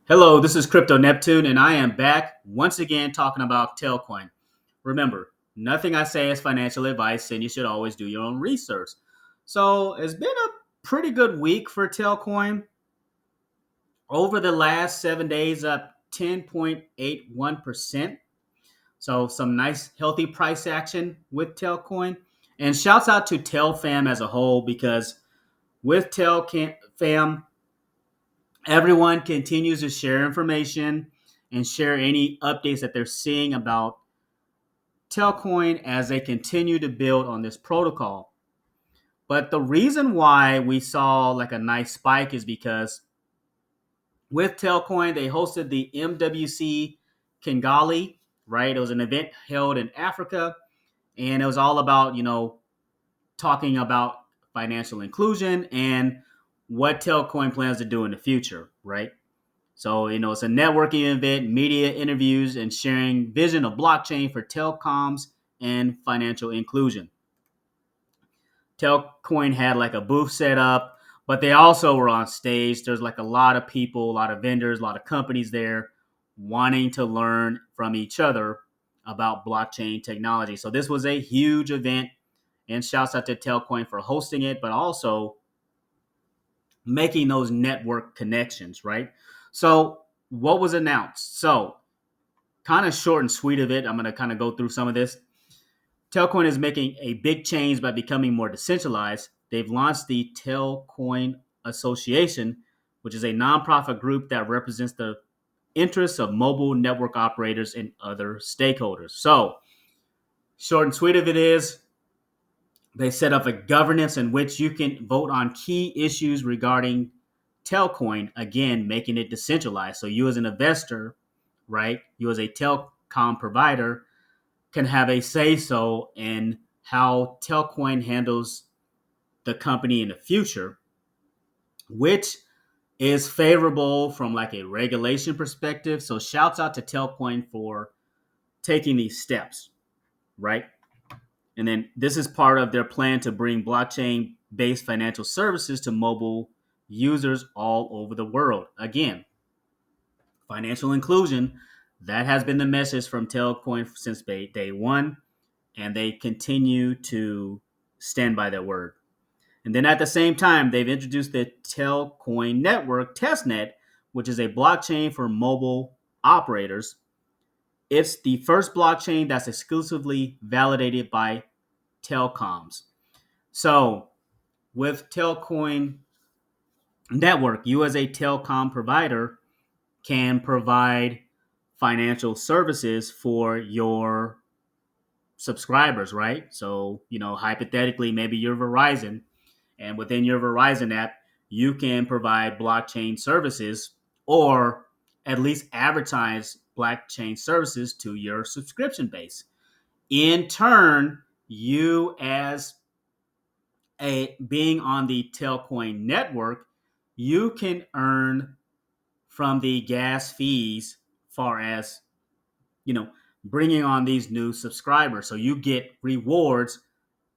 Hello, this is Crypto Neptune, and I am back once again talking about Telcoin. Remember, nothing I say is financial advice, and you should always do your own research. So, it's been a pretty good week for Telcoin. Over the last 7 days, up 10.81%. So, some nice, healthy price action with Telcoin. And shouts out to Telfam as a whole because with Telfam, everyone continues to share information and share any updates that they're seeing about Telcoin as they continue to build on this protocol. But the reason why we saw like a nice spike is because with Telcoin, they hosted the MWC Kigali, right? It was an event held in Africa, and it was all about, talking about financial inclusion and what Telcoin plans to do in the future, right? So, it's a networking event, media interviews, and sharing vision of blockchain for telecoms and financial inclusion. Telcoin had like a booth set up, but they also were on stage. There's like a lot of people, a lot of vendors, a lot of companies there wanting to learn from each other about blockchain technology. So this was a huge event, and shouts out to Telcoin for hosting it, but also making those network connections, right? So, what was announced? So, kind of short and sweet of it, I'm going to kind of go through some of this. Telcoin is making a big change by becoming more decentralized. They've launched the Telcoin Association, which is a nonprofit group that represents the interests of mobile network operators and other stakeholders. So, short and sweet of it is they set up a governance in which you can vote on key issues regarding Telcoin, again, making it decentralized. So you as an investor, right, you as a telecom provider can have a say so in how Telcoin handles the company in the future, which is favorable from like a regulation perspective. So shouts out to Telcoin for taking these steps, right? And then this is part of their plan to bring blockchain based financial services to mobile users all over the world. Again, financial inclusion, that has been the message from Telcoin since day one, and they continue to stand by their word. And then at the same time, they've introduced the Tcoin Network testnet, which is a blockchain for mobile operators. It's the first blockchain that's exclusively validated by telecoms. So, with Telcoin Network, you as a telecom provider can provide financial services for your subscribers, right? So, hypothetically, maybe you're Verizon, and within your Verizon app, you can provide blockchain services or at least advertise blockchain services to your subscription base. In turn, you as a being on the Telcoin network, you can earn from the gas fees far as, you know, bringing on these new subscribers. So you get rewards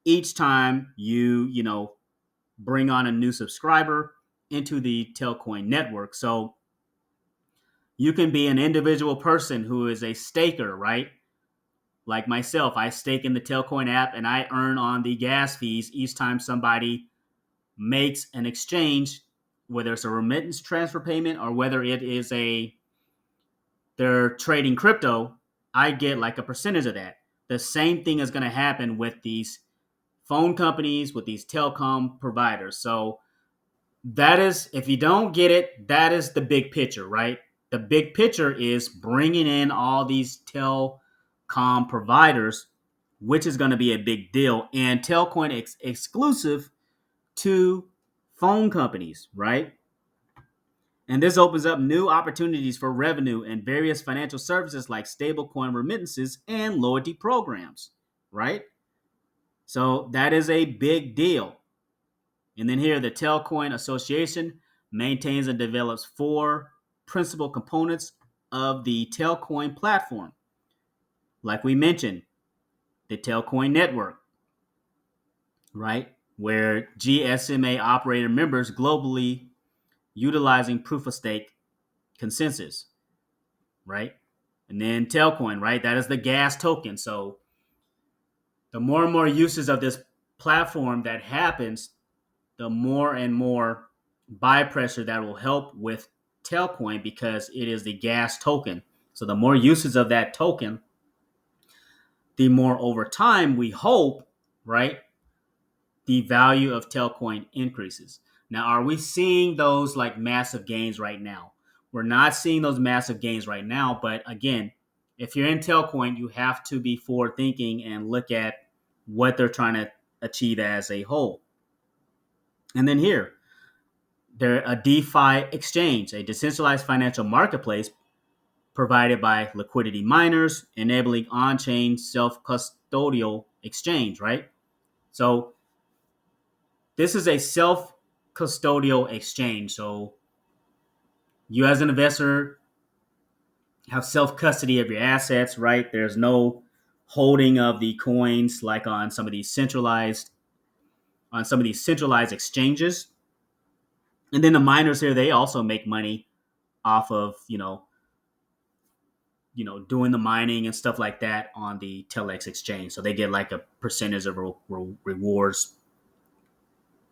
each time you bring on a new subscriber into the Telcoin network. So you can be an individual person who is a staker, right? Like myself, I stake in the Telcoin app and I earn on the gas fees each time somebody makes an exchange, whether it's a remittance transfer payment or whether it is they're trading crypto. I get like a percentage of that. The same thing is going to happen with these phone companies, with these telecom providers. So that is, if you don't get it, that is the big picture, right? The big picture is bringing in all these telecom providers, which is going to be a big deal, and Telcoin exclusive to phone companies, right? And this opens up new opportunities for revenue and various financial services like stablecoin remittances and loyalty programs, right? So that is a big deal. And then here, the Telcoin Association maintains and develops four principal components of the Telcoin platform. Like we mentioned, the Telcoin Network, right? Where GSMA operator members globally utilizing proof of stake consensus, right? And then Telcoin, right? That is the gas token. So the more and more uses of this platform that happens, the more and more buy pressure that will help with Telcoin because it is the gas token. So the more uses of that token, the more over time we hope, right, the value of Telcoin increases. Now, are we seeing those like massive gains right now? We're not seeing those massive gains right now, but again, if you're in Telcoin, you have to be forward thinking and look at what they're trying to achieve as a whole. And then here, they're a DeFi exchange, a decentralized financial marketplace provided by liquidity miners, enabling on-chain self-custodial exchange, right? So this is a self-custodial exchange. So you as an investor have self-custody of your assets, right? There's no holding of the coins like on some of these centralized exchanges. And then the miners here, they also make money off of, doing the mining and stuff like that on the Telex exchange. So they get like a percentage of rewards.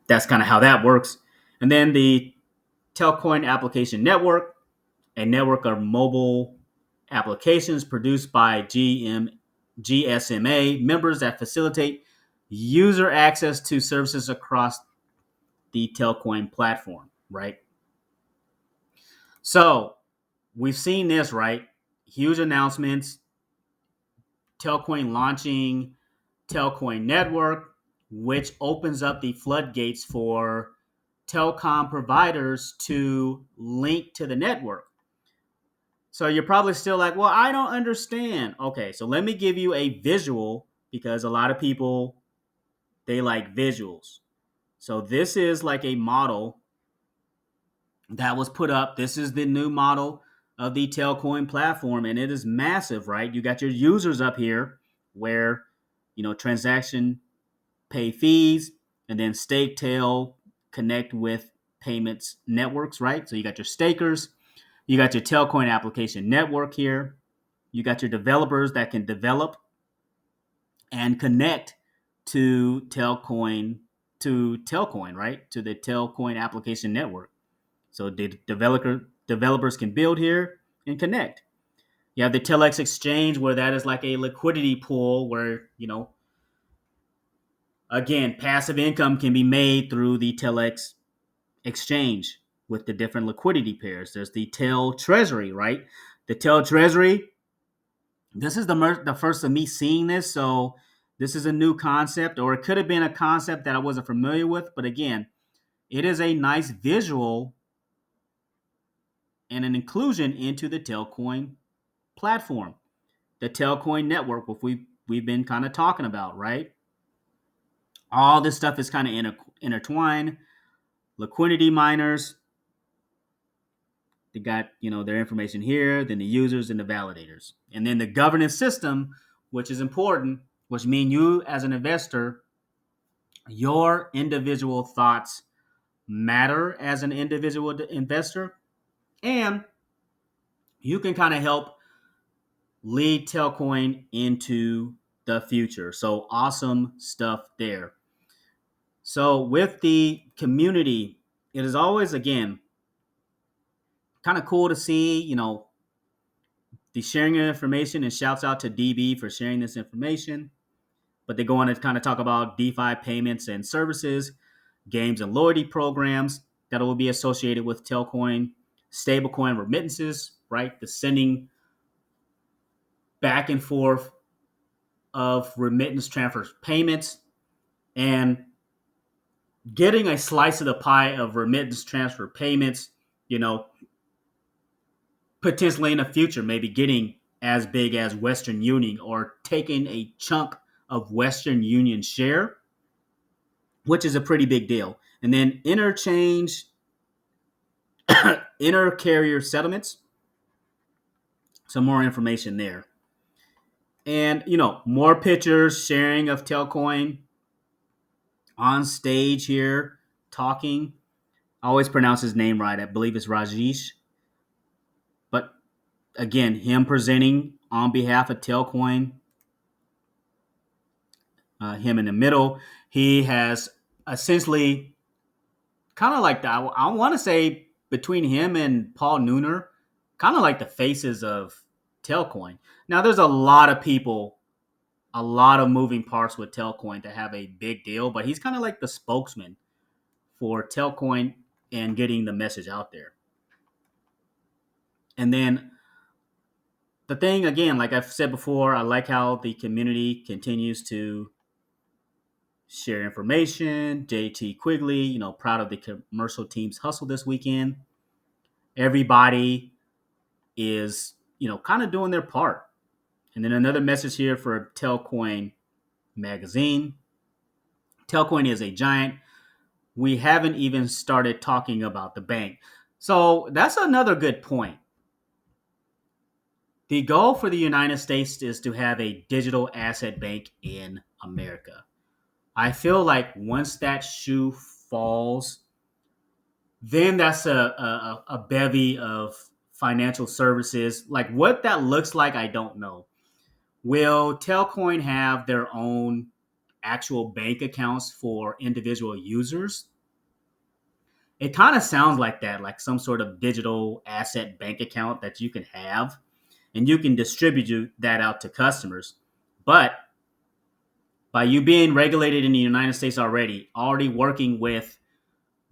That's kind of how that works. And then the Telcoin Application Network, a network of mobile applications produced by GSMA members that facilitate user access to services across the Telcoin platform, right? So we've seen this, right? Huge announcements. Telcoin launching Tcoin Network, which opens up the floodgates for telecom providers to link to the network. So you're probably still like, well, I don't understand. Okay, so let me give you a visual because a lot of people, they like visuals. So this is like a model that was put up. This is the new model of the Telcoin platform, and it is massive, right? You got your users up here where, transaction pay fees, and then stake tail connect with payments networks, right? So you got your stakers, you got your Telcoin application network here, you got your developers that can develop and connect to Telcoin, right? To the Telcoin application network. So the developers can build here and connect. You have the Telex exchange where that is like a liquidity pool where, again, passive income can be made through the Telex exchange with the different liquidity pairs. There's the Tel Treasury, right? The Tel Treasury, this is the first of me seeing this, so this is a new concept, or it could have been a concept that I wasn't familiar with, but again, it is a nice visual and an inclusion into the Telcoin platform, the Tcoin Network, which we've been kind of talking about, right? All this stuff is kind of intertwined. Liquidity miners, they got their information here, then the users and the validators, and then the governance system, which is important, which means you as an investor, your individual thoughts matter as an individual investor, and you can kind of help lead Telcoin into the future. So awesome stuff there. So with the community, it is always, again, kind of cool to see, the sharing of information, and shouts out to DB for sharing this information. But they go on to kind of talk about DeFi payments and services, games and loyalty programs that will be associated with Telcoin, stablecoin remittances, right? The sending back and forth of remittance transfer payments, and getting a slice of the pie of remittance transfer payments, potentially in the future, maybe getting as big as Western Union or taking a chunk of Western Union share, which is a pretty big deal. And then interchange, inter carrier settlements, some more information there. And, more pictures, sharing of Telcoin on stage here, talking. I always pronounce his name right. I believe it's Rajesh. Again, him presenting on behalf of Telcoin, him in the middle. He has essentially kind of like the, I want to say between him and Paul Nooner, kind of like the faces of Telcoin. Now, there's a lot of people, a lot of moving parts with Telcoin that have a big deal, but he's kind of like the spokesman for Telcoin and getting the message out there. And then the thing, again, like I've said before, I like how the community continues to share information. JT Quigley, proud of the commercial team's hustle this weekend. Everybody is, kind of doing their part. And then another message here for Telcoin magazine. Telcoin is a giant. We haven't even started talking about the bank. So that's another good point. The goal for the United States is to have a digital asset bank in America. I feel like once that shoe falls, then that's a bevy of financial services. Like what that looks like, I don't know. Will Telcoin have their own actual bank accounts for individual users? It kind of sounds like that, like some sort of digital asset bank account that you can have and you can distribute that out to customers. But by you being regulated in the United States already working with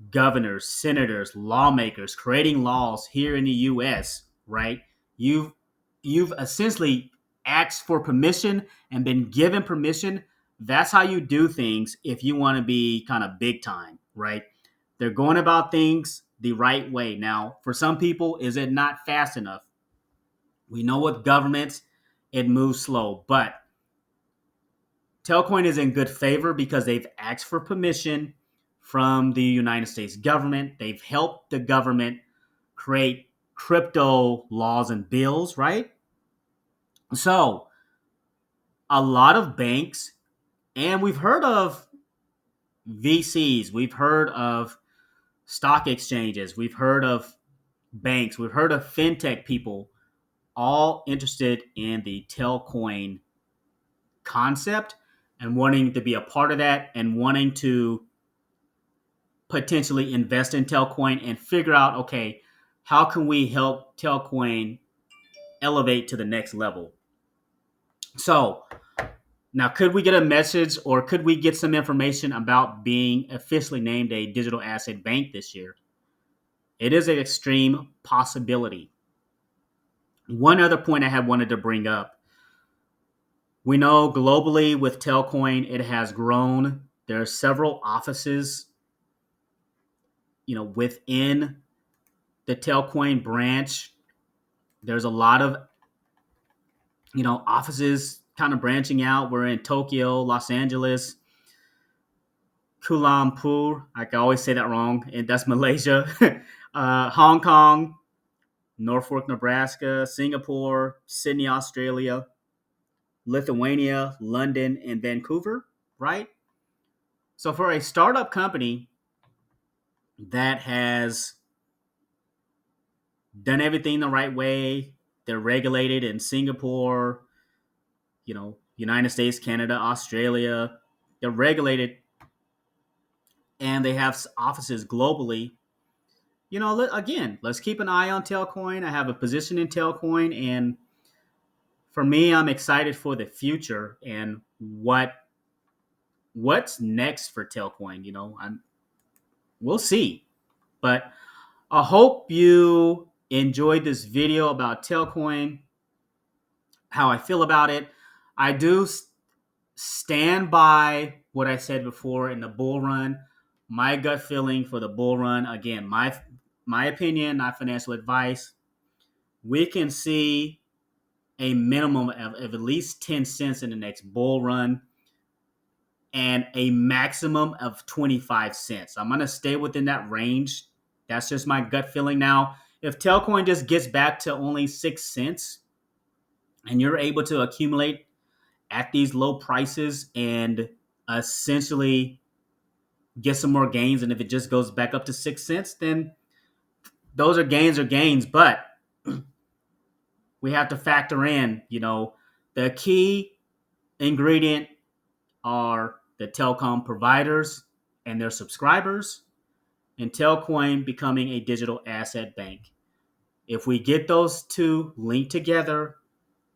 governors, senators, lawmakers, creating laws here in the US, right? You've you've essentially asked for permission and been given permission. That's how you do things if you want to be kind of big time, right? They're going about things the right way. Now, for some people, is it not fast enough? We know with governments, it moves slow, but Telcoin is in good favor because they've asked for permission from the United States government. They've helped the government create crypto laws and bills, right? So, a lot of banks, and we've heard of VCs, we've heard of stock exchanges, we've heard of banks, we've heard of fintech people all interested in the Telcoin concept and wanting to be a part of that and wanting to potentially invest in Telcoin and figure out, okay, how can we help Telcoin elevate to the next level? So now, could we get a message or could we get some information about being officially named a digital asset bank this year? It is an extreme possibility. One other point I had wanted to bring up. We know globally with Telcoin, it has grown. There are several offices, within the Telcoin branch. There's a lot of, offices kind of branching out. We're in Tokyo, Los Angeles, Kuala Lumpur. I can always say that wrong, and that's Malaysia. Hong Kong, Norfolk, Nebraska, Singapore, Sydney, Australia, Lithuania, London, and Vancouver, right? So for a startup company that has done everything the right way, they're regulated in Singapore, United States, Canada, Australia. They're regulated and they have offices globally. Again, let's keep an eye on Telcoin. I have a position in Telcoin, and for me, I'm excited for the future and what's next for Telcoin. We'll see, but I hope you enjoyed this video about Telcoin, how I feel about it. I do stand by what I said before in the bull run. My gut feeling for the bull run, again, my opinion, not financial advice. We can see a minimum of at least 10 cents in the next bull run and a maximum of 25 cents. I'm going to stay within that range. That's just my gut feeling now. If Telcoin just gets back to only 6 cents and you're able to accumulate at these low prices and essentially get some more gains, and if it just goes back up to 6 cents, then those are gains. But we have to factor in, the key ingredient are the telecom providers and their subscribers, and Telcoin becoming a digital asset bank. If we get those two linked together,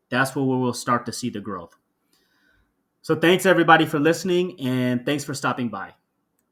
that's where we will start to see the growth. So thanks everybody for listening, and thanks for stopping by.